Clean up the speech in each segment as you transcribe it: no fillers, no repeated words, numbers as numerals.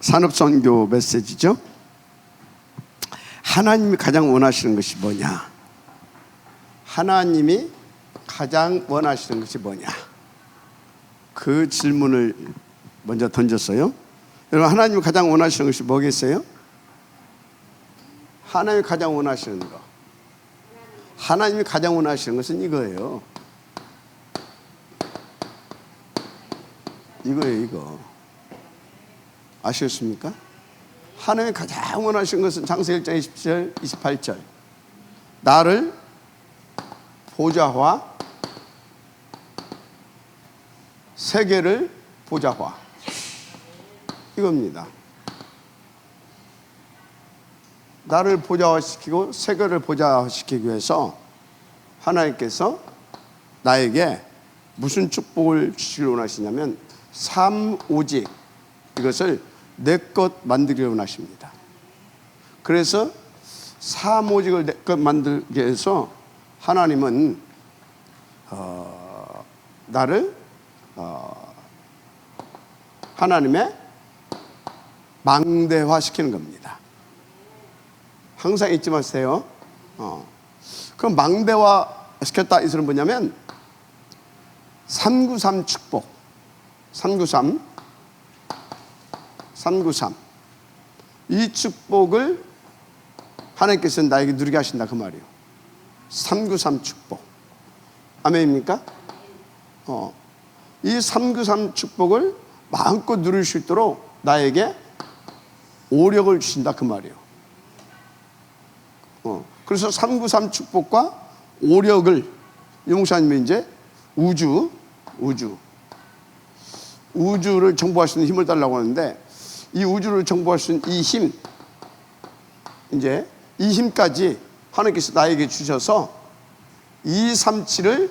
산업선교 메시지죠. 하나님이 가장 원하시는 것이 뭐냐? 하나님이 가장 원하시는 것이 뭐냐? 그 질문을 먼저 던졌어요. 여러분, 하나님이 가장 원하시는 것이 뭐겠어요? 하나님이 가장 원하시는 거. 하나님이 가장 원하시는 것은 이거예요. 이거예요, 이거. 아시겠습니까? 하나님이 가장 원하시는 것은 창세기 1장 20절, 28절. 나를 보좌화, 세계를 보좌화. 이겁니다. 나를 보좌화시키고 세계를 보좌화시키기 위해서 하나님께서 나에게 무슨 축복을 주시길 원하시냐면 삼오직, 이것을 내 것 만들기를 원하십니다. 그래서 삼오직을 내 것 만들기 위해서 하나님은 나를 하나님의 망대화시키는 겁니다. 항상 잊지 마세요. 그럼 망대화시켰다 이 소리는 뭐냐면 393 축복, 393 이 축복을 하나님께서 나에게 누리게 하신다 그 말이에요. 393 축복. 아멘입니까? 이 393 축복을 마음껏 누릴 수 있도록 나에게 오력을 주신다 그 말이에요. 그래서 393 축복과 오력을 용사님이 이제 우주를 정복할 수 있는 힘을 달라고 하는데, 이 우주를 정복할 수 있는 이 힘, 이제 이 힘까지 하나님께서 나에게 주셔서 237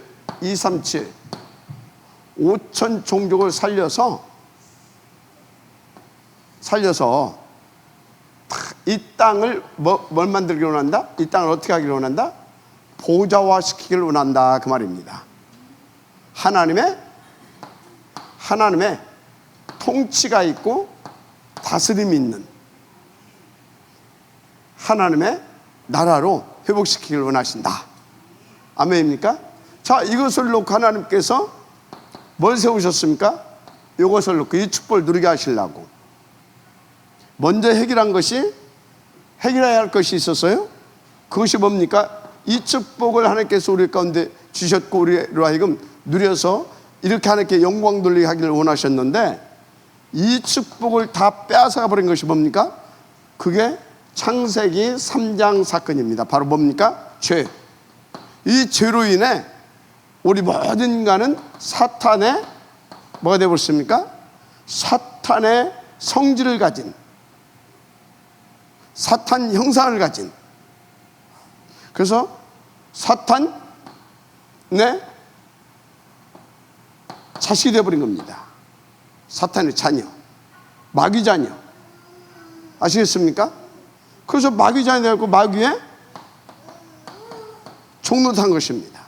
5천 종족을 살려서 이 땅을 뭘 만들기를 원한다? 이 땅을 어떻게 하기를 원한다? 보좌화시키기를 원한다 그 말입니다. 하나님의 통치가 있고 다스림이 있는 하나님의 나라로 회복시키기를 원하신다. 아멘입니까? 자, 이것을 놓고 하나님께서 뭘 세우셨습니까? 이것을 놓고 이 축복을 누리게 하시려고 먼저 해결해야 할 것이 있었어요. 그것이 뭡니까? 이 축복을 하나님께서 우리 가운데 주셨고 우리로 하여금 누려서 이렇게 하나님께 영광 돌리게 하기를 원하셨는데, 이 축복을 다 빼앗아가 버린 것이 뭡니까? 그게 창세기 3장 사건입니다. 바로 뭡니까? 죄. 이 죄로 인해 우리 모든 인간은 사탄의 뭐가 되어버렸습니까? 사탄의 성질을 가진, 사탄 형상을 가진, 그래서 사탄의 자식이 되어버린 겁니다. 사탄의 자녀, 마귀 자녀. 아시겠습니까? 그래서 마귀 자녀 되고 마귀의 종노릇한 것입니다.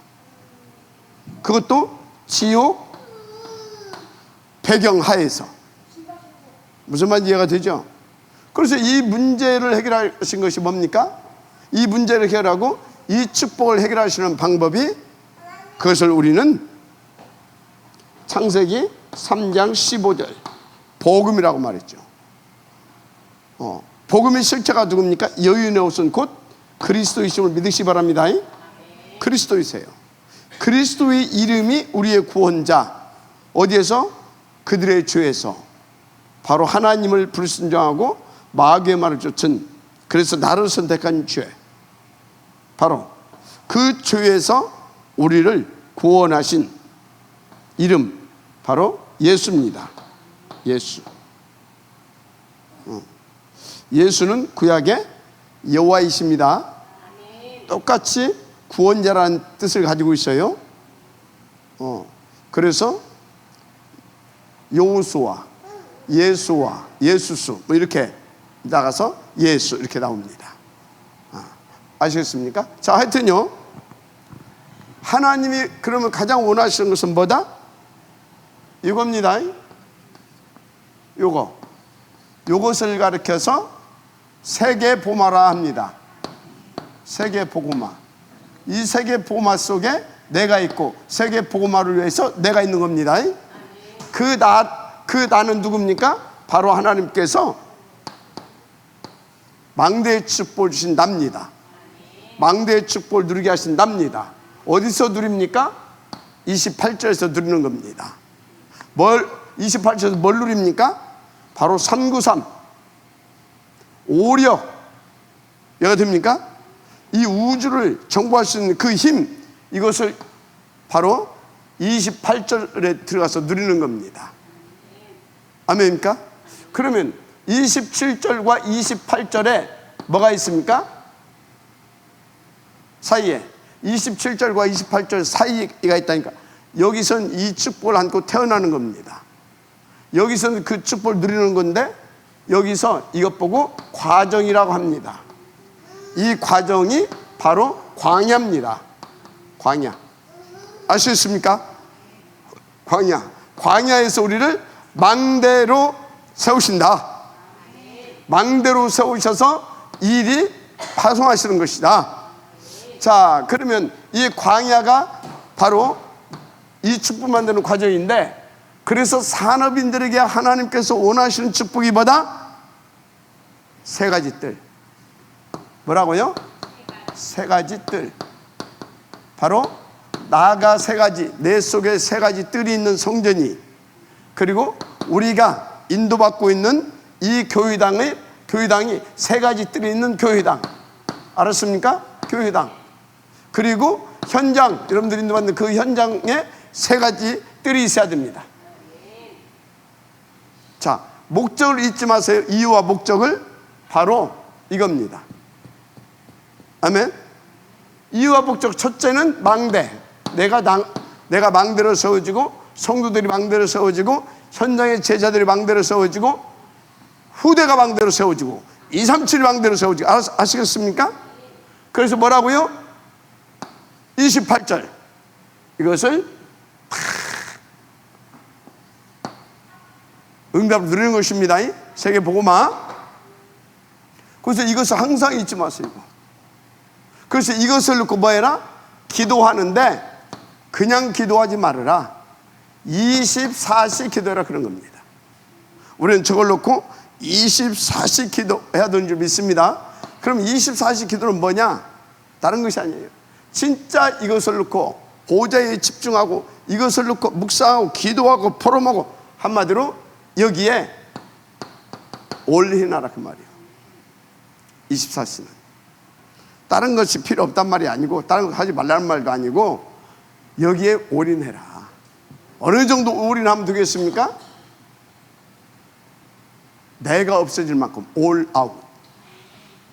그것도 지옥 배경 하에서. 무슨 말인지 이해가 되죠? 그래서 이 문제를 해결하신 것이 뭡니까? 이 문제를 해결하고 이 축복을 해결하시는 방법이, 그것을 우리는 창세기 3장 15절 복음이라고 말했죠. 복음의 실체가 누굽니까? 여인의 옷은 곧 그리스도이심을 믿으시기 바랍니다. 그리스도이세요. 그리스도의 이름이 우리의 구원자. 어디에서? 그들의 죄에서. 바로 하나님을 불순종하고 마귀의 말을 쫓은, 그래서 나를 선택한 죄, 바로 그 죄에서 우리를 구원하신 이름, 바로 예수입니다. 예수. 예수는 구약의 여호와이십니다. 똑같이 구원자라는 뜻을 가지고 있어요. 그래서 여호수아, 예수와 예수수 뭐 이렇게 나가서 예수 이렇게 나옵니다. 아시겠습니까? 자, 하여튼요, 하나님이 그러면 가장 원하시는 것은 뭐다? 이겁니다. 요거 이것을 가리켜서 세계보마라 합니다. 세계보고마. 이 세계보고마 속에 내가 있고 세계보고마를 위해서 내가 있는 겁니다. 그 나는 누굽니까? 바로 하나님께서 망대의 축복을 주신 납니다. 망대의 축복을 누리게 하신 납니다. 어디서 누립니까? 28절에서 누리는 겁니다. 28절에서 뭘 누립니까? 바로 393 오력 얘가 됩니까? 이 우주를 정복할 수 있는 그 힘, 이것을 바로 28절에 들어가서 누리는 겁니다. 아멘입니까? 그러면 27절과 28절에 뭐가 있습니까? 사이에 27절과 28절 사이가 있다니까. 여기선 이 축복을 안고 태어나는 겁니다. 여기서는 그 축복을 누리는 건데, 여기서 이것 보고 과정이라고 합니다. 이 과정이 바로 광야입니다. 광야. 아시겠습니까? 광야. 광야에서 우리를 망대로 세우신다. 망대로 세우셔서 일이 파송하시는 것이다. 자, 그러면 이 광야가 바로 이 축복 만드는 과정인데, 그래서 산업인들에게 하나님께서 원하시는 축복이 뭐다? 세 가지 뜰. 뭐라고요? 세 가지 뜰. 바로 나가 세 가지, 내 속에 세 가지 뜰이 있는 성전이, 그리고 우리가 인도받고 있는 이 교회당이 세 가지 뜰이 있는 교회당. 알았습니까? 교회당. 그리고 현장, 여러분들이 인도받는 그 현장에 세 가지 뜰이 있어야 됩니다. 자, 목적을 잊지 마세요. 이유와 목적을. 바로 이겁니다. 아멘. 이유와 목적. 첫째는 망대. 내가 망대로 세워지고, 성도들이 망대로 세워지고, 현장의 제자들이 망대로 세워지고, 후대가 망대로 세워지고, 237이 망대로 세워지고. 아시겠습니까? 그래서 뭐라고요? 28절. 이것을 응답을 누리는 것입니다. 세계보고마. 그래서 이것을 항상 잊지 마세요. 그래서 이것을 놓고 뭐 해라? 기도하는데 그냥 기도하지 말아라. 24시 기도해라, 그런 겁니다. 우리는 저걸 놓고 24시 기도해야 되는 줄 믿습니다. 그럼 24시 기도는 뭐냐? 다른 것이 아니에요. 진짜 이것을 놓고 보좌에 집중하고, 이것을 놓고 묵상하고 기도하고 포럼하고, 한마디로 여기에 올인하라, 그 말이에요. 24시는 다른 것이 필요 없단 말이 아니고, 다른 거 하지 말라는 말도 아니고, 여기에 올인해라. 어느 정도 올인하면 되겠습니까? 내가 없어질 만큼 all out.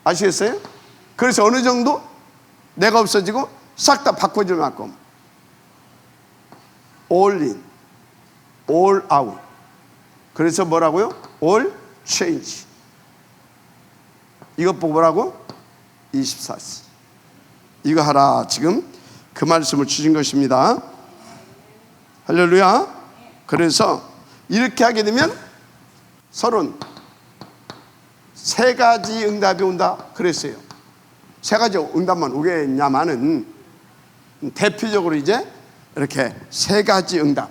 아시겠어요? 그래서 어느 정도 내가 없어지고 싹 다 바꿔질 만큼 all in, all out. 그래서 뭐라고요? all change. 이것 보고 뭐라고? 24시. 이거 하라. 지금 그 말씀을 주신 것입니다. 할렐루야. 그래서 이렇게 하게 되면 33가지 응답이 온다 그랬어요. 세 가지 응답만 오겠냐마는, 대표적으로 이제 이렇게 세 가지 응답,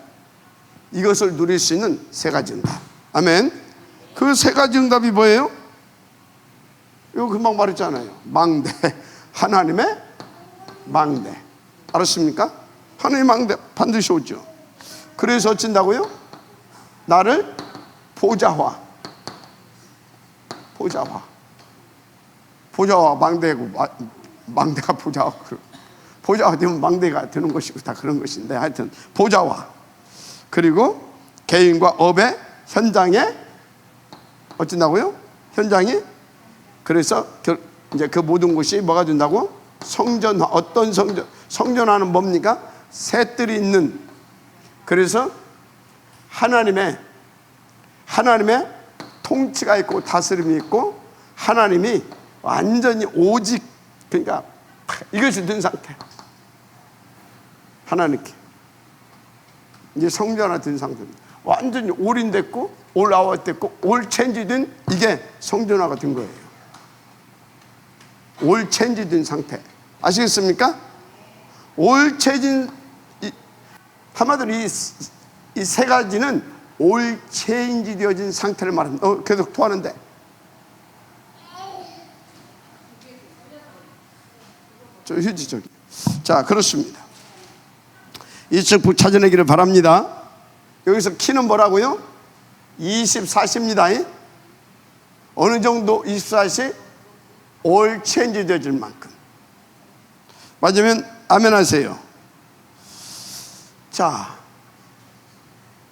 이것을 누릴 수 있는 세 가지 응답. 아멘. 그 세 가지 응답이 뭐예요? 이거 금방 말했잖아요. 망대. 하나님의 망대. 알았습니까? 하나님의 망대 반드시 오죠. 그래서 어쩐다고요? 나를 보좌화. 망대고, 망대가 보좌화. 보좌화 되면 망대가 되는 것이고 다 그런 것인데, 하여튼 보좌화. 그리고 개인과 업의 현장에 어쩐다고요? 현장이. 그래서 이제 그 모든 것이 뭐가 된다고? 성전화. 어떤 성전화는 뭡니까? 새 뜰이 있는. 그래서 하나님의 통치가 있고 다스림이 있고, 하나님이 완전히 오직, 그러니까 이것이 된 상태. 하나님께 이제 성전화 된 상태입니다. 완전히 올인됐고 올아웃됐고 올 체인지된 이게 성전화가 된 거예요. 올 체인지된 상태 아시겠습니까? 올 체인지 한마디로 이 세 가지는 올 체인지 되어진 상태를 말합니다. 계속 토하는데 저 휴지 저기. 자, 그렇습니다. 이쪽 북 찾아내기를 바랍니다. 여기서 키는 뭐라고요? 24시입니다. 어느 정도 24시? 올 체인지 되어질 만큼. 맞으면 아멘 하세요. 자,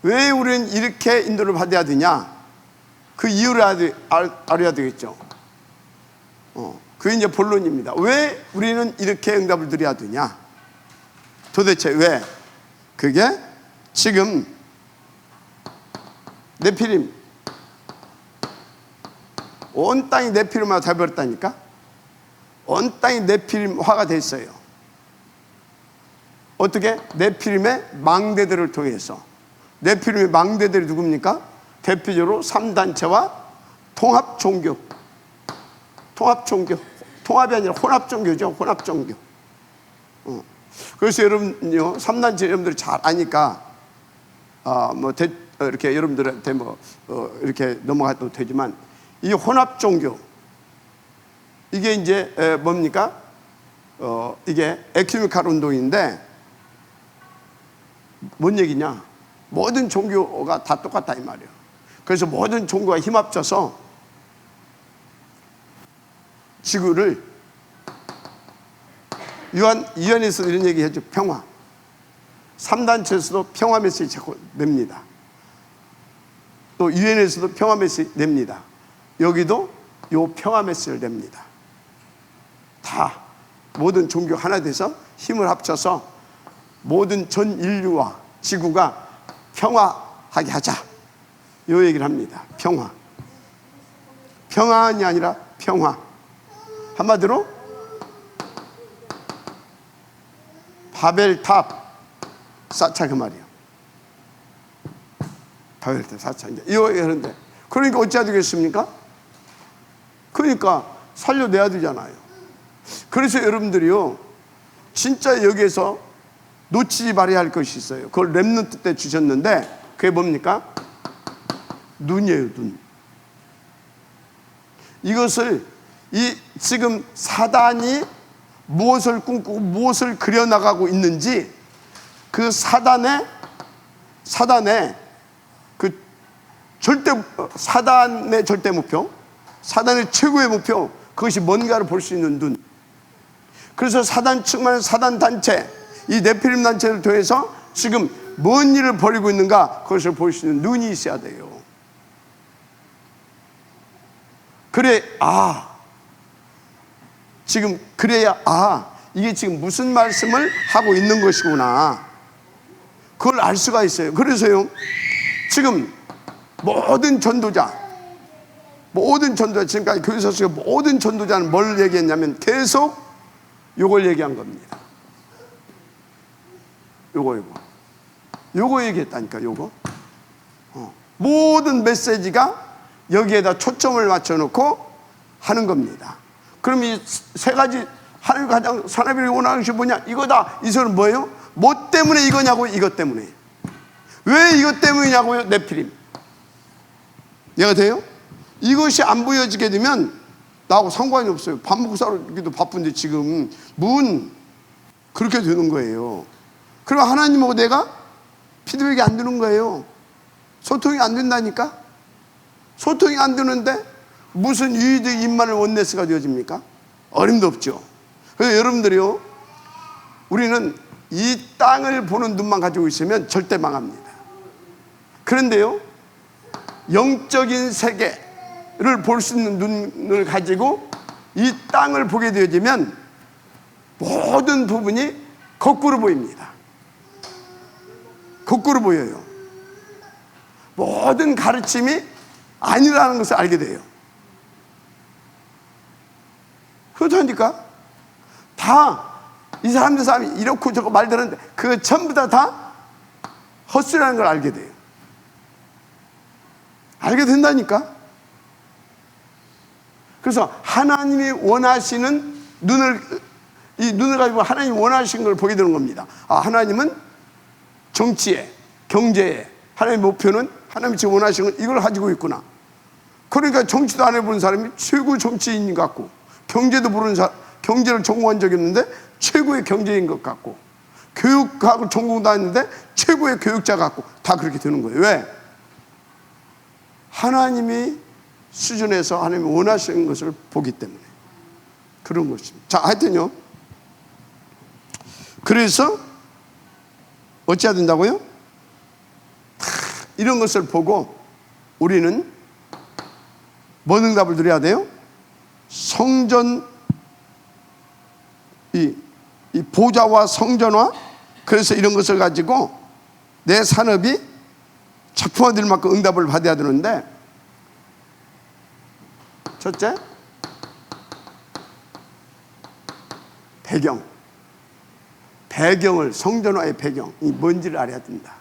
왜 우리는 이렇게 인도를 받아야 되냐? 그 이유를 알아야 되겠죠. 그게 이제 본론입니다. 왜 우리는 이렇게 응답을 드려야 되냐? 도대체 왜? 그게 지금 네피림, 온 땅이 네피림화가 되어버렸다니까? 온 땅이 네피림화가 됐어요. 어떻게? 네피림의 망대들을 통해서. 네피림의 망대들이 누굽니까? 대표적으로 3단체와 통합종교. 통합이 아니라 혼합종교죠. 혼합종교. 그래서 여러분요, 3단체 여러분들이 잘 아니까 이렇게 여러분들한테 이렇게 넘어가도 되지만, 이 혼합종교 이게 이제 뭡니까? 이게 에큐메니칼 운동인데 뭔 얘기냐? 모든 종교가 다 똑같다 이 말이에요. 그래서 모든 종교가 힘합쳐서 지구를, 유엔에서 이런 얘기 해줘. 평화. 3단체에서도 평화 메시지 자꾸 냅니다. 또 유엔에서도 평화 메시지 냅니다. 여기도 요 평화 메시지를 냅니다. 다 모든 종교 하나 돼서 힘을 합쳐서 모든 전 인류와 지구가 평화하게 하자, 요 얘기를 합니다. 평화. 평안이 아니라 평화. 한마디로 바벨탑 쌓자 그 말이에요. 바벨탑 쌓자. 이제 이거 하는데, 그러니까 어찌해야 되겠습니까? 그러니까 살려내야 되잖아요. 그래서 여러분들이요, 진짜 여기에서 놓치지 말아야 할 것이 있어요. 그걸 렘넌트 때 주셨는데, 그게 뭡니까? 눈이에요, 눈. 이것을 지금 사단이 무엇을 꿈꾸고 무엇을 그려나가고 있는지, 그 사단의 그 사단의 절대 목표, 사단의 최고의 목표, 그것이 뭔가를 볼 수 있는 눈. 그래서 사단 측만 사단 단체, 이 네피림 단체를 통해서 지금 뭔 일을 벌이고 있는가, 그것을 볼 수 있는 눈이 있어야 돼요. 그래, 지금 그래야 이게 지금 무슨 말씀을 하고 있는 것이구나, 그걸 알 수가 있어요. 그래서요, 지금 모든 전도자, 지금까지 교회에서 모든 전도자는 뭘 얘기했냐면 계속 요걸 얘기한 겁니다. 요거 얘기했다니까. 요거 모든 메시지가 여기에다 초점을 맞춰놓고 하는 겁니다. 그럼 이 세 가지, 하나님 가장 사람이 원하는 것이 뭐냐? 이거다. 이 소리는 뭐예요? 뭐 때문에 이거냐고? 이것 때문에. 왜 이것 때문이냐고요? 네피림. 이해가 돼요? 이것이 안 보여지게 되면 나하고 상관이 없어요. 밥 먹고 살기도 바쁜데 지금 그렇게 되는 거예요. 그럼 하나님하고 내가 피드백이 안 되는 거예요. 소통이 안 된다니까. 소통이 안 되는데 무슨 유이드 임마늘 원네스가 되어집니까? 어림도 없죠. 그래서 여러분들이요, 우리는 이 땅을 보는 눈만 가지고 있으면 절대 망합니다. 그런데요, 영적인 세계를 볼 수 있는 눈을 가지고 이 땅을 보게 되어지면 모든 부분이 거꾸로 보입니다. 거꾸로 보여요. 모든 가르침이 아니라는 것을 알게 돼요. 그렇다니까. 다 이 사람이 이렇고 저렇고 말들었는데 그 전부 다 헛소리라는 걸 알게 돼요. 알게 된다니까. 그래서 하나님이 원하시는 눈을 가지고 하나님이 원하시는 걸 보게 되는 겁니다. 하나님은 정치에, 경제에, 하나님의 목표는 하나님이 지금 원하시는 건 이걸 가지고 있구나. 그러니까 정치도 안 해보는 사람이 최고 정치인인 것 같고, 경제도 모르는 사람, 경제를 전공한 적이 없는데 최고의 경제인 것 같고, 교육하고 전공도 안 했는데 최고의 교육자 같고, 다 그렇게 되는 거예요. 왜? 하나님이 수준에서 하나님이 원하시는 것을 보기 때문에 그런 것입니다. 자, 하여튼요, 그래서 어찌해야 된다고요? 이런 것을 보고 우리는 뭔 응답을 드려야 돼요? 성전, 이 보좌와 성전화, 그래서 이런 것을 가지고 내 산업이 작품화될 만큼 응답을 받아야 되는데, 첫째, 배경을, 성전화의 배경이 뭔지를 알아야 된다.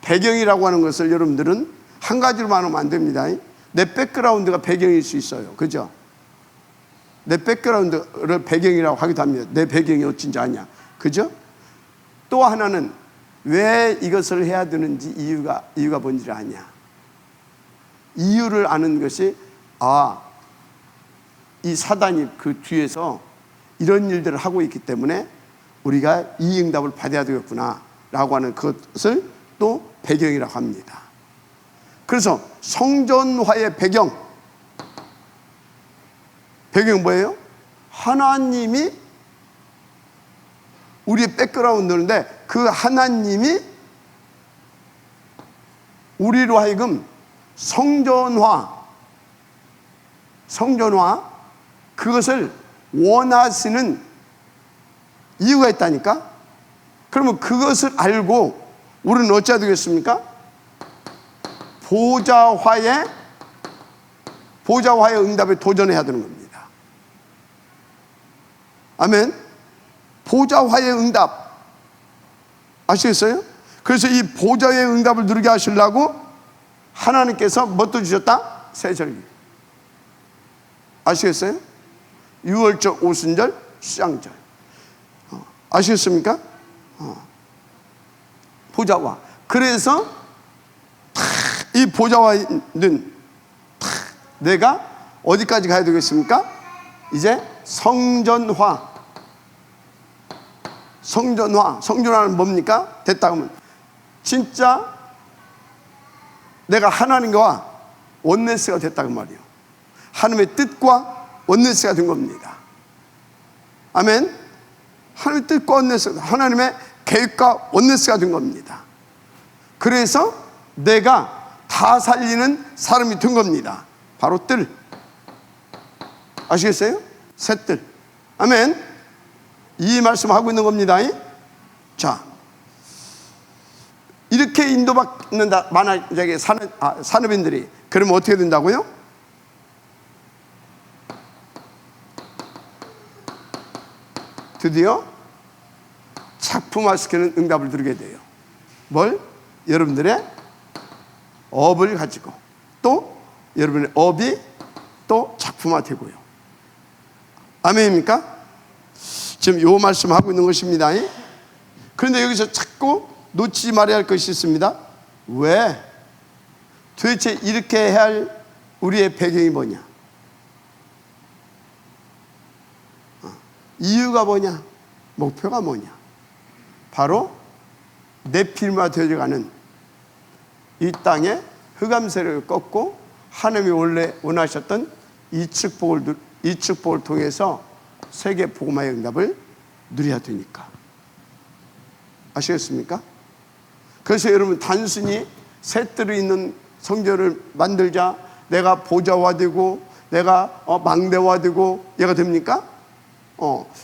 배경이라고 하는 것을 여러분들은 한 가지로만 하면 안 됩니다. 내 백그라운드가 배경일 수 있어요. 그죠? 내 백그라운드를 배경이라고 하기도 합니다. 내 배경이 어쩐지 아냐. 그죠? 또 하나는 왜 이것을 해야 되는지 이유가 뭔지를 아냐. 이유를 아는 것이, 이 사단이 그 뒤에서 이런 일들을 하고 있기 때문에 우리가 이 응답을 받아야 되겠구나 라고 하는 그것을 또 배경이라고 합니다. 그래서 성전화의 배경은 뭐예요? 하나님이 우리의 백그라운드인데, 그 하나님이 우리로 하여금 성전화 그것을 원하시는 이유가 있다니까. 그러면 그것을 알고 우리는 어찌해야 되겠습니까? 보좌화의 응답에 도전해야 되는 겁니다. 아멘. 보좌화의 응답 아시겠어요? 그래서 이 보좌의 응답을 누리게 하시려고 하나님께서 뭣도 주셨다? 세절기. 아시겠어요? 유월절, 오순절, 수장절. 아시겠습니까? 보좌화. 그래서 이 보좌화는 내가 어디까지 가야 되겠습니까? 이제 성전화는 뭡니까? 됐다 하면 진짜 내가 하나님과 원네스가 됐다 그 말이에요. 하나님의 뜻과 원네스가 된 겁니다. 아멘. 하나님의 뜻과 원네스, 하나님의 계획과 원네스가 된 겁니다. 그래서 내가 다 살리는 사람이 된 겁니다. 바로 뜰. 아시겠어요? 새 뜰. 아멘. 이 말씀하고 있는 겁니다. 자, 이렇게 인도받는다 만약에 산업인들이 그러면 어떻게 된다고요? 드디어 작품화시키는 응답을 드리게 돼요. 뭘? 여러분들의 업을 가지고, 또 여러분의 업이 또 작품화되고요. 아멘입니까? 지금 요 말씀하고 있는 것입니다. 그런데 여기서 자꾸 놓치지 말아야 할 것이 있습니다. 왜? 도대체 이렇게 해야 할 우리의 배경이 뭐냐? 이유가 뭐냐? 목표가 뭐냐? 바로 네필마 되어가는 이 땅에 흑암세력을 꺾고 하나님이 원래 원하셨던 이 축복을 통해서 세계 복음화의 응답을 누려야 되니까. 아시겠습니까? 그래서 여러분, 단순히 셋들이 있는 성전을 만들자, 내가 보좌화되고 내가 망대화되고 얘가 됩니까?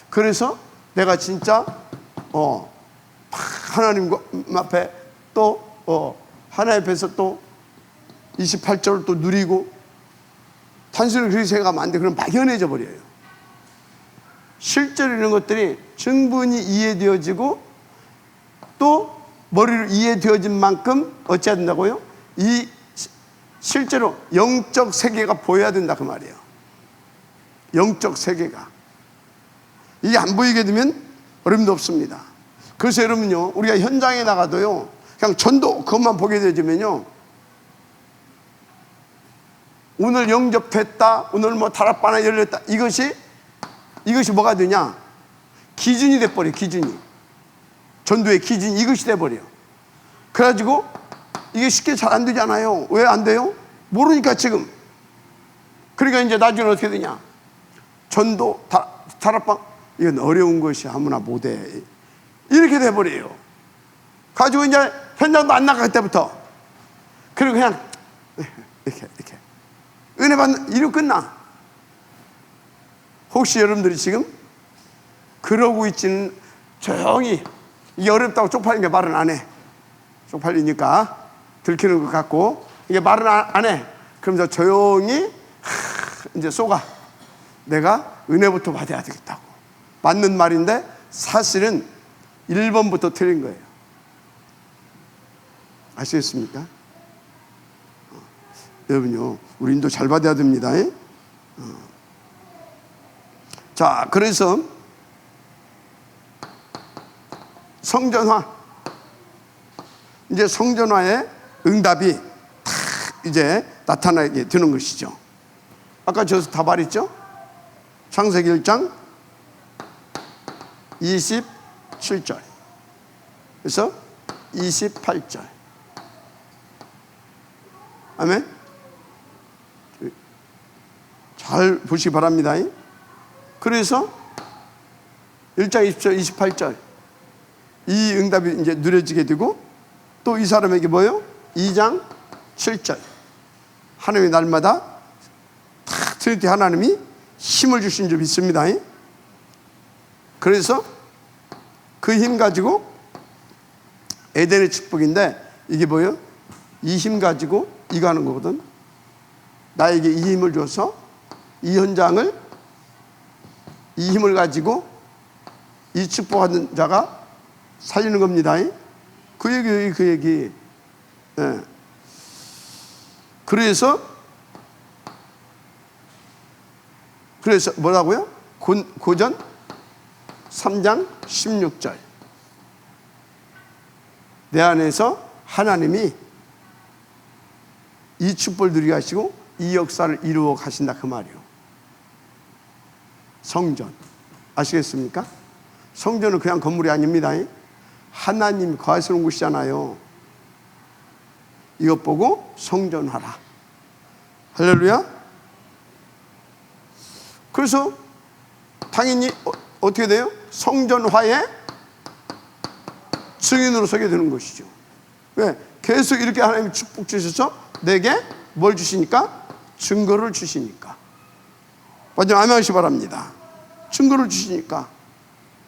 그래서 내가 진짜 하나님 앞에 또 하나님 앞에서 또 28절을 또 누리고, 단순히 그렇게 생각하면 안 돼. 그럼 막연해져 버려요. 실제로 이런 것들이 충분히 이해되어지고, 또 머리로 이해되어진 만큼 어찌해야 된다고요? 이 실제로 영적 세계가 보여야 된다 그 말이에요. 영적 세계가. 이게 안 보이게 되면 어림도 없습니다. 그래서 여러분요, 우리가 현장에 나가도요, 그냥 전도 그것만 보게 되면요, 오늘 영접했다, 오늘 뭐 다락방 하나 열렸다, 이것이 뭐가 되냐? 기준이 돼버려. 기준이. 전도의 기준이 이것이 돼버려. 그래가지고 이게 쉽게 잘 안 되잖아요. 왜 안 돼요? 모르니까 지금. 그러니까 이제 나중에 어떻게 되냐? 전도, 다락방, 이건 어려운 것이 아무나 못해. 이렇게 돼버려요. 가지고 이제 현장도 안 나갈 때부터. 그리고 그냥 이렇게 은혜 받는 이로 끝나. 혹시 여러분들이 지금 그러고 있지는 조용히, 이게 어렵다고 쪽팔리니까 말은 안 해. 쪽팔리니까 들키는 것 같고 이게 말은 안 해. 그러면서 조용히 이제 쏘가. 내가 은혜부터 받아야 되겠다고. 맞는 말인데 사실은 1번부터 틀린 거예요. 아시겠습니까? 여러분요, 우리 인도 잘 받아야 됩니다. 자, 그래서 성전화, 이제 성전화의 응답이 탁 이제 나타나게 되는 것이죠. 아까 저서 다 말했죠? 창세기 1장 27절, 그래서 28절. 아멘. 잘 보시기 바랍니다. 그래서 1장 20절 28절 이 응답이 이제 누려지게 되고, 또 이 사람에게 뭐예요? 2장 7절 하나님이 날마다 탁 트리티 하나님이 힘을 주신 줄 믿습니다. 그래서 그 힘 가지고 에덴의 축복인데, 이게 뭐예요? 이 힘 가지고 이거 하는 거거든. 나에게 이 힘을 줘서 이 현장을, 이 힘을 가지고 이 축복하는 자가 살리는 겁니다. 그 얘기. 예. 그래서 뭐라고요? 고전 3장 16절. 내 안에서 하나님이 이 축복을 누리게 하시고 이 역사를 이루어 가신다 그 말이요. 성전 아시겠습니까? 성전은 그냥 건물이 아닙니다. 하나님 거하시는 곳이잖아요. 이것 보고 성전하라. 할렐루야. 그래서 당연히 어떻게 돼요? 성전화의 증인으로 서게 되는 것이죠. 왜? 계속 이렇게 하나님이 축복 주셔서 내게 뭘 주시니까? 증거를 주시니까. 먼저 아멘 하시기 바랍니다. 증거를 주시니까.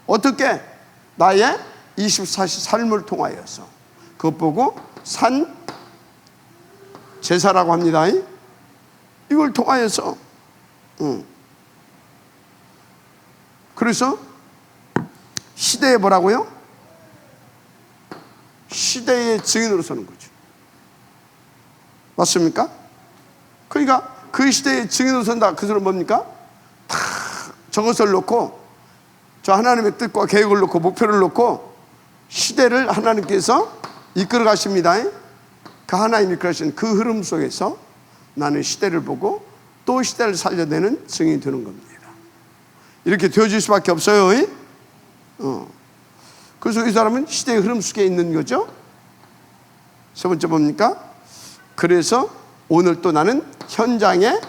어떻게? 나의 24시 삶을 통하여서. 그것 보고 산 제사라고 합니다. 이걸 통하여서. 그래서 시대에 뭐라고요? 시대의 증인으로 서는 거죠. 맞습니까? 그러니까 그 시대의 증인으로 선다. 그 소리는 뭡니까? 다 저것을 놓고, 저 하나님의 뜻과 계획을 놓고 목표를 놓고 시대를 하나님께서 이끌어 가십니다. 그 하나님이 이끌어가신 그 흐름 속에서 나는 시대를 보고 또 시대를 살려내는 증인이 되는 겁니다. 이렇게 되어질 수밖에 없어요. 그래서 이 사람은 시대의 흐름 속에 있는 거죠. 세 번째 뭡니까? 그래서 오늘 또 나는 현장에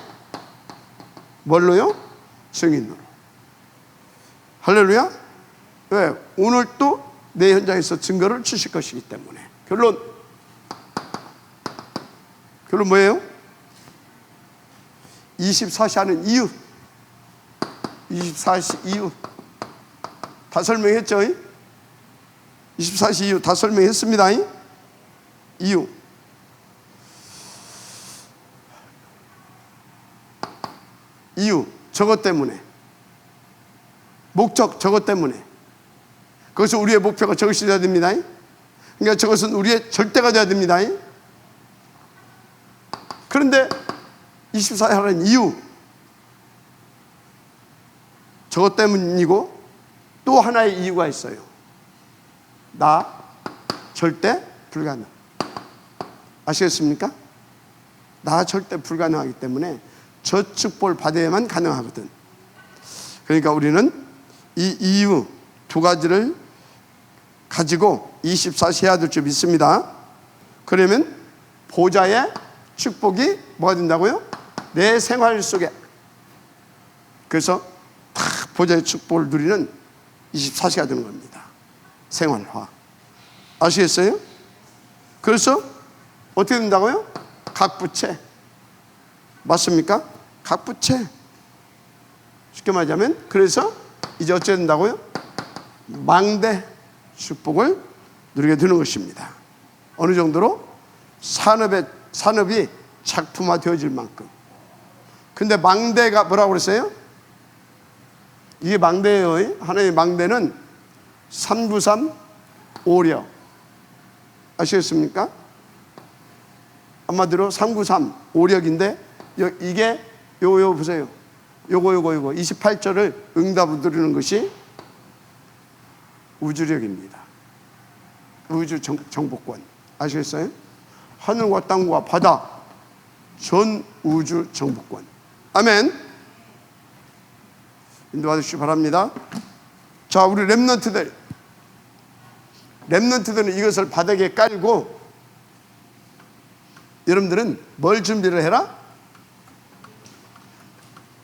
뭘로요? 증인으로. 할렐루야. 왜? 오늘 또 내 현장에서 증거를 주실 것이기 때문에. 결론 뭐예요? 24시 하는 이유. 24시 이유 다 설명했죠? 24시 이유 다 설명했습니다. 이유 저것 때문에, 목적 저것 때문에. 그것은 우리의 목표가 저것이 되어야 됩니다. 그러니까 저것은 우리의 절대가 되어야 됩니다. 그런데 24세 하라는 이유, 저것 때문이고 또 하나의 이유가 있어요. 나 절대 불가능. 아시겠습니까? 나 절대 불가능하기 때문에 저 축복을 받아야만 가능하거든. 그러니까 우리는 이 이유 두 가지를 가지고 24세 해야 될 줄 믿습니다. 그러면 보좌의 축복이 뭐가 된다고요? 내 생활 속에. 그래서 다 보좌의 축복을 누리는 24세가 되는 겁니다. 생활화. 아시겠어요? 그래서 어떻게 된다고요? 각 부채. 맞습니까? 각 부채. 쉽게 말하자면 그래서 이제 어찌 된다고요? 망대 축복을 누리게 되는 것입니다. 어느 정도로? 산업이 작품화 되어질 만큼. 근데 망대가 뭐라고 그랬어요? 이게 망대예요. 하나님의 망대는 393 오력. 아시겠습니까? 한마디로 393 오력인데 이게 요거 보세요. 요거 28절을 응답을 드리는 것이 우주력입니다. 우주 정복권. 아시겠어요? 하늘과 땅과 바다 전 우주 정복권. 아멘. 인도해 주시기 바랍니다. 자, 우리 렘넌트들은 이것을 바닥에 깔고, 여러분들은 뭘 준비를 해라?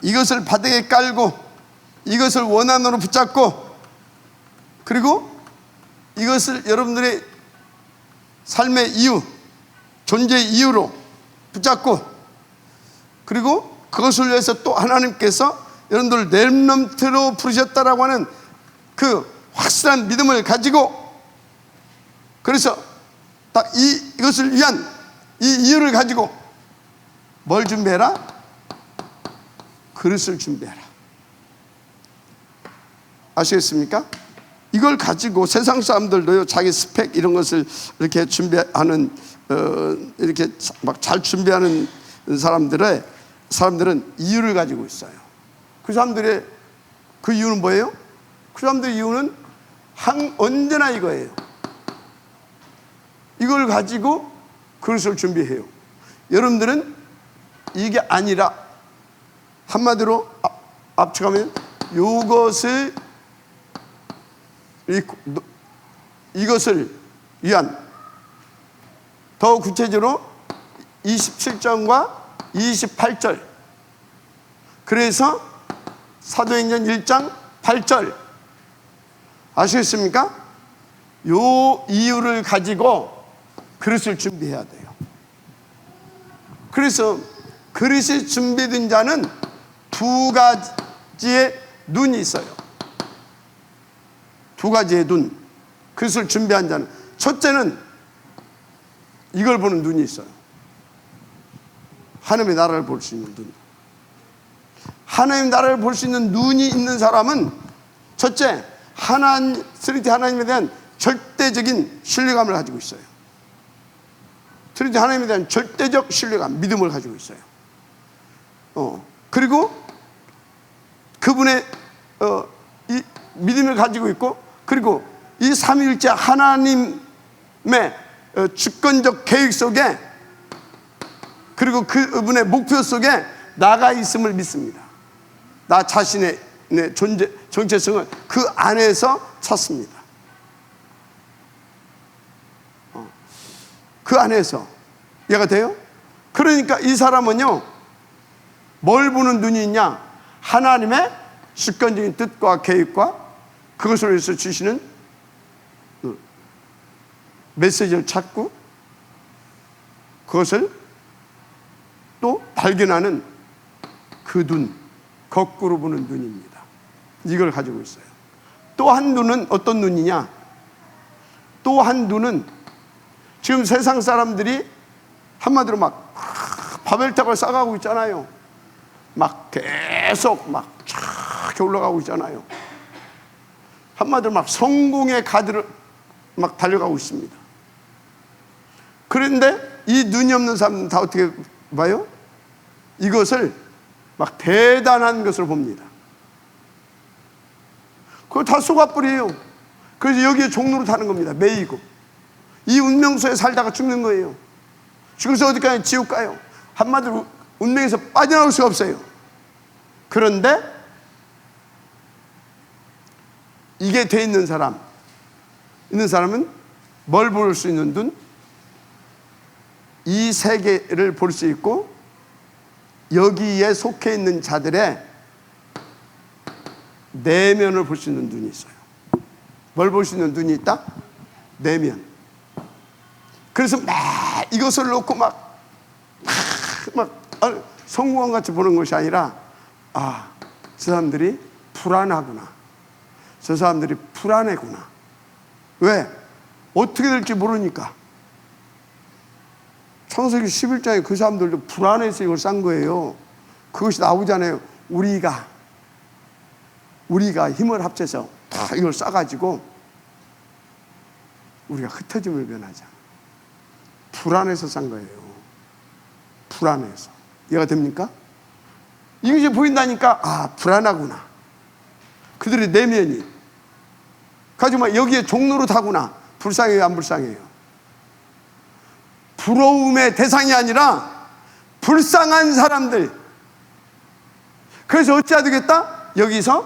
이것을 바닥에 깔고 이것을 원한으로 붙잡고, 그리고 이것을 여러분들의 삶의 이유, 존재의 이유로 붙잡고, 그리고 그것을 위해서 또 하나님께서 여러분들을 렘넌트로 부르셨다라고 하는 그 확실한 믿음을 가지고, 그래서 딱 이것을 위한 이 이유를 가지고 뭘 준비해라? 그릇을 준비해라. 아시겠습니까? 이걸 가지고 세상 사람들도요, 자기 스펙 이런 것을 이렇게 준비하는, 이렇게 막 잘 준비하는 사람들은 이유를 가지고 있어요. 그 사람들의 그 이유는 뭐예요? 그 사람들의 이유는 언제나 이거예요. 이걸 가지고 그릇을 준비해요. 여러분들은 이게 아니라, 한마디로 압축하면 이것을 위한, 더 구체적으로 27절과 28절, 그래서 사도행전 1장 8절, 아시겠습니까? 요 이유를 가지고 그릇을 준비해야 돼요. 그래서 그릇이 준비된 자는 두 가지의 눈이 있어요. 두 가지의 눈. 그릇을 준비한 자는, 첫째는 이걸 보는 눈이 있어요. 하나님의 나라를 볼 수 있는 눈. 하나님의 나라를 볼 수 있는 눈이 있는 사람은, 첫째, 트리니티 하나님에 대한 절대적인 신뢰감을 가지고 있어요. 트리니티 하나님에 대한 절대적 신뢰감, 믿음을 가지고 있어요. 그리고 그분의 이 믿음을 가지고 있고, 그리고 이 삼위일체 하나님의 주권적 계획 속에, 그리고 그분의 목표 속에 나가 있음을 믿습니다. 나 자신의 정체성을 그 안에서 찾습니다. 그 안에서 이해가 돼요? 그러니까 이 사람은요, 뭘 보는 눈이 있냐? 하나님의 주권적인 뜻과 계획과 그것을 위해서 주시는 메시지를 찾고, 그것을 또 발견하는 그 눈, 거꾸로 보는 눈입니다. 이걸 가지고 있어요. 또 한 눈은 어떤 눈이냐? 또 한 눈은 지금 세상 사람들이 한마디로 막 바벨탑을 쌓아가고 있잖아요. 막 계속 막 이렇게 올라가고 있잖아요. 한마디로 막 성공의 가드를 막 달려가고 있습니다. 그런데 이 눈이 없는 사람은 다 어떻게 봐요. 이것을 막 대단한 것을 봅니다. 그거 다 쏘가뿔이에요. 그래서 여기에 종로로 타는 겁니다. 매이고. 이 운명소에 살다가 죽는 거예요. 죽어서 어디 가요? 지옥 가요. 한마디로 운명에서 빠져나올 수가 없어요. 그런데 이게 돼 있는 사람은 뭘 볼 수 있는 눈? 이 세계를 볼 수 있고 여기에 속해 있는 자들의 내면을 볼 수 있는 눈이 있어요. 뭘 볼 수 있는 눈이 있다? 내면. 그래서 막 이것을 놓고 막 성공한 같이 보는 것이 아니라, 아, 저 사람들이 불안하구나. 저 사람들이 불안해구나. 왜? 어떻게 될지 모르니까. 창세기 11장에 그 사람들도 불안해서 이걸 싼 거예요. 그것이 나오잖아요. 우리가 힘을 합쳐서 다 이걸 싸가지고 우리가 흩어짐을 면하자. 불안해서 싼 거예요. 불안해서. 이해가 됩니까? 이것이 보인다니까, 아, 불안하구나. 그들의 내면이. 가지고 여기에 종로로 타구나. 불쌍해요, 안 불쌍해요? 부러움의 대상이 아니라 불쌍한 사람들. 그래서 어찌해야 되겠다? 여기서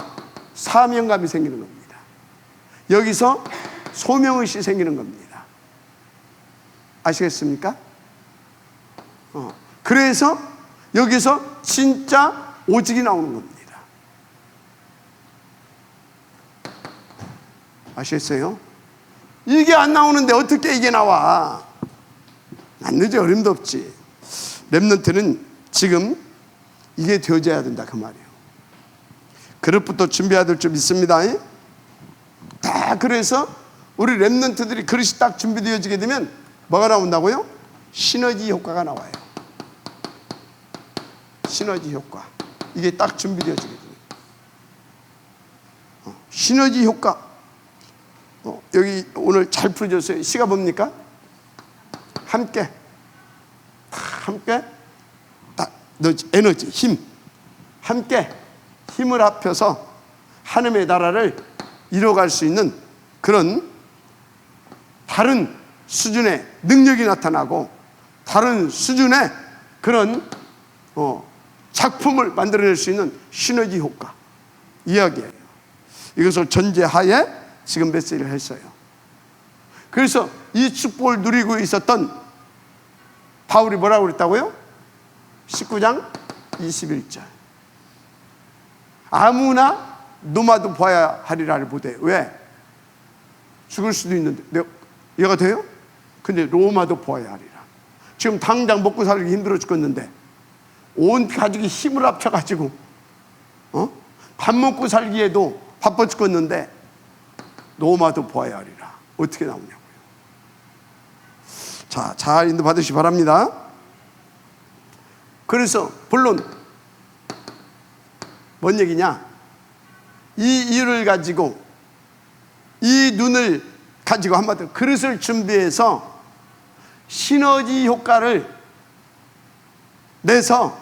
사명감이 생기는 겁니다. 여기서 소명의식이 생기는 겁니다. 아시겠습니까? 그래서 여기서 진짜 오직이 나오는 겁니다. 아시겠어요? 이게 안 나오는데 어떻게 이게 나와? 안 늦어, 어림도 없지. 렘넌트는 지금 이게 되어져야 된다, 그 말이에요. 그릇부터 준비해야 될 줄 믿습니다. 다 그래서 우리 렘넌트들이 그릇이 딱 준비되어지게 되면 뭐가 나온다고요? 시너지 효과가 나와요. 시너지 효과. 이게 딱 준비되어지게 됩니다. 시너지 효과. 여기 오늘 잘 풀어졌어요. 시가 뭡니까? 함께 에너지, 힘. 함께 힘을 합해서 하나님의 나라를 이뤄갈 수 있는 그런 다른 수준의 능력이 나타나고 다른 수준의 그런 작품을 만들어낼 수 있는 시너지 효과 이야기예요. 이것을 전제하에 지금 메시지를 했어요. 그래서 이 축복을 누리고 있었던 바울이 뭐라고 그랬다고요? 19장 21절. 아무나 노마도 보아야 하리라를 보되. 왜? 죽을 수도 있는데. 이해가 돼요? 근데 로마도 보아야 하리라. 지금 당장 먹고 살기 힘들어 죽겠는데 온 가족이 힘을 합쳐가지고 밥 먹고 살기에도 바빠 죽겠는데 로마도 보아야 하리라. 어떻게 나오냐고요. 자, 잘 인도 받으시기 바랍니다. 그래서 본론 뭔 얘기냐? 이 이유를 가지고, 이 눈을 가지고 한마디로 그릇을 준비해서 시너지 효과를 내서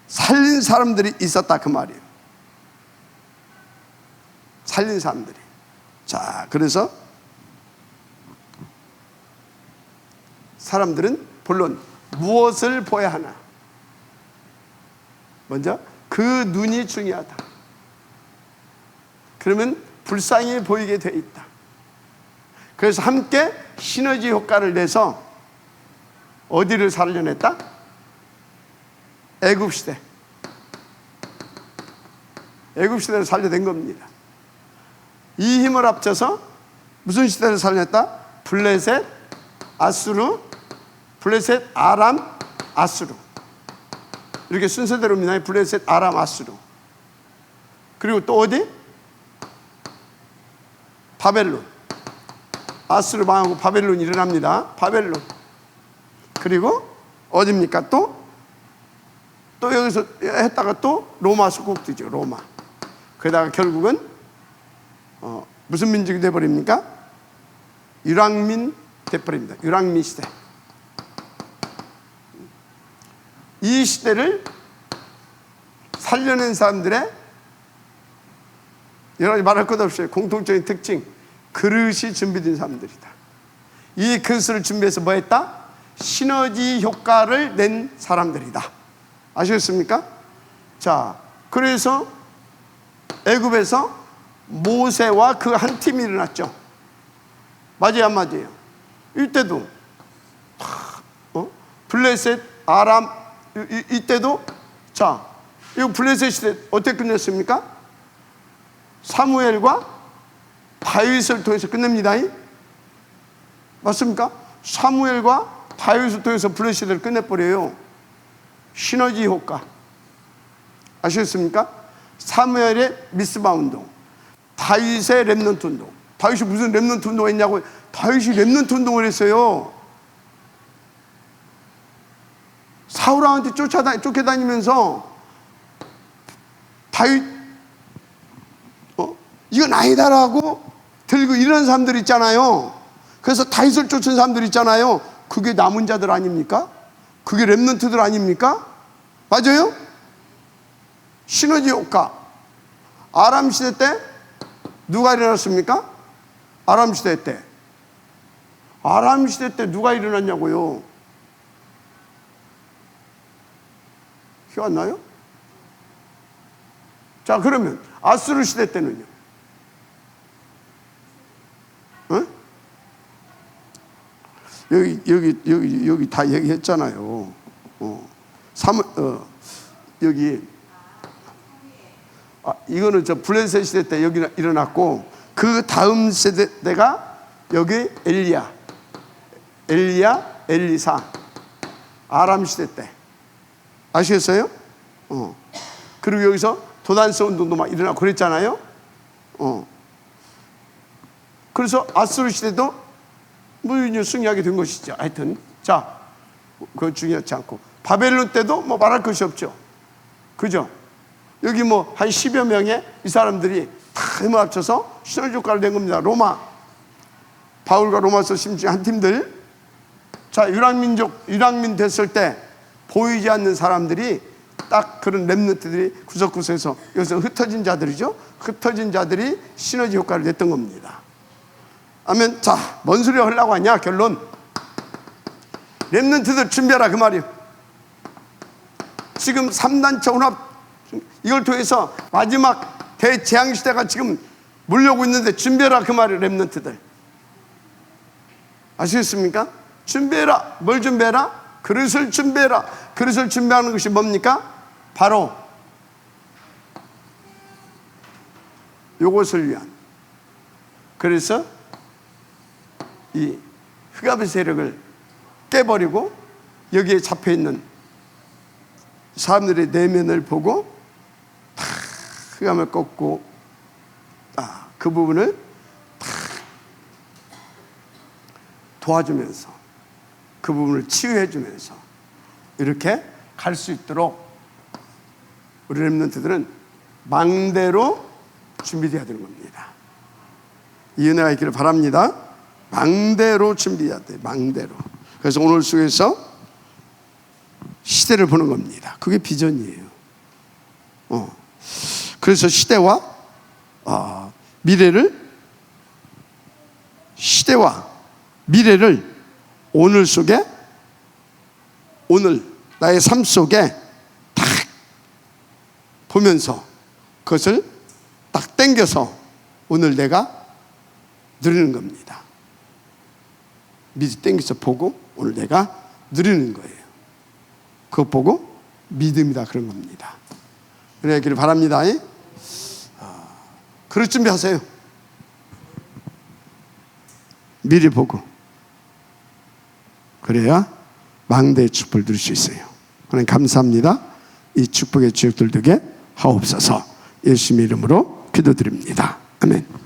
살린 사람들이 있었다, 그 말이에요. 살린 사람들이. 자, 그래서 사람들은 본론 무엇을 보아야 하나? 먼저 그 눈이 중요하다. 그러면 불쌍히 보이게 돼 있다. 그래서 함께 시너지 효과를 내서 어디를 살려냈다? 애굽시대. 애굽시대를 살려낸 겁니다. 이 힘을 합쳐서 무슨 시대를 살려냈다? 블레셋, 아수르, 블레셋, 아람, 아수르. 이렇게 순서대로입니다. 블레셋, 아람, 아수르. 그리고 또 어디? 바벨론. 아수르 망하고 바벨론이 일어납니다. 바벨론. 그리고 어디입니까? 또 여기서 했다가 또 로마 수국되죠. 로마. 그러다가 결국은 무슨 민족이 돼버립니까? 유랑민 돼버립니다. 유랑민 시대. 이 시대를 살려낸 사람들의 여러 가지 말할 것 없이 공통적인 특징, 그릇이 준비된 사람들이다. 이 그릇을 준비해서 뭐 했다? 시너지 효과를 낸 사람들이다. 아시겠습니까? 자, 그래서 애굽에서 모세와 그 한 팀이 일어났죠. 맞아요, 안 맞아요? 이때도 블레셋, 아람, 이때도 자, 이 블레셋 시대 어떻게 끝냈습니까? 사무엘과 다윗을 통해서 끝냅니다. 맞습니까? 사무엘과 다윗을 통해서 블레셋 시대를 끝내버려요. 시너지 효과. 아시겠습니까? 사무엘의 미스바 운동, 다윗의 렘넌트 운동. 다윗이 무슨 렘넌트 운동을 했냐고. 다윗이 렘넌트 운동을 했어요. 사울왕한테 쫓겨다니면서 다윗 이건 아니다라고 들고 이런 사람들 있잖아요. 그래서 다윗을 쫓은 사람들 있잖아요. 그게 남은 자들 아닙니까? 그게 렘넌트들 아닙니까? 맞아요? 시너지 효과. 아람 시대 때 누가 일어났습니까? 아람 시대 때. 아람 시대 때 누가 일어났냐고요? 기억 안 나요? 자, 그러면 아수르 시대 때는요? 어? 여기 다 얘기했잖아요. 여기 이거는 저 블레셋 시대 때 여기 일어났고, 그 다음 세대가 여기 엘리사, 아람 시대 때. 아시겠어요? 그리고 여기서 도단서 운동도 막 일어나고 그랬잖아요. 그래서 아수르 시대도 무유인이 승리하게 된 것이죠. 하여튼 자, 그건 중요하지 않고, 바벨론 때도 뭐 말할 것이 없죠. 그죠? 여기 뭐 한 10여 명의 이 사람들이 다 힘을 합쳐서 시너지 효과를 낸 겁니다. 로마, 바울과 로마서 심지어 한 팀들. 자, 유랑민 됐을 때 보이지 않는 사람들이 딱 그런 렘넌트들이 구석구석에서, 여기서 흩어진 자들이죠. 흩어진 자들이 시너지 효과를 냈던 겁니다. 아멘. 자, 뭔 소리 하려고 하냐? 결론, 렘넌트들 준비하라 그 말이에요. 지금 3단체 혼합, 이걸 통해서 마지막 대재앙시대가 지금 물려오고 있는데 준비해라 그 말이에요. 렘넌트들 아시겠습니까? 준비해라. 뭘 준비해라? 그릇을 준비해라. 그릇을 준비하는 것이 뭡니까? 바로 요것을 위한. 그래서 이 흑암의 세력을 깨버리고 여기에 잡혀있는 사람들의 내면을 보고 다 흑암을 꺾고 그 부분을 다 도와주면서, 그 부분을 치유해주면서 이렇게 갈 수 있도록 우리 렘넌트들은 망대로 준비되어야 되는 겁니다. 이 은혜가 있기를 바랍니다. 망대로 준비해야 돼. 망대로. 그래서 오늘 속에서 시대를 보는 겁니다. 그게 비전이에요. 그래서 시대와 미래를 오늘 속에, 오늘 나의 삶 속에 딱 보면서 그것을 딱 당겨서 오늘 내가 누리는 겁니다. 미리 당겨서 보고 오늘 내가 누리는 거예요. 그거 보고 믿음이다 그런 겁니다. 그러기를 바랍니다. 그럴 준비하세요. 미리 보고. 그래야 망대의 축복을 누릴 수 있어요. 하나님 감사합니다. 이 축복의 지역들 되게 하옵소서. 예수님의 이름으로 기도드립니다. 아멘.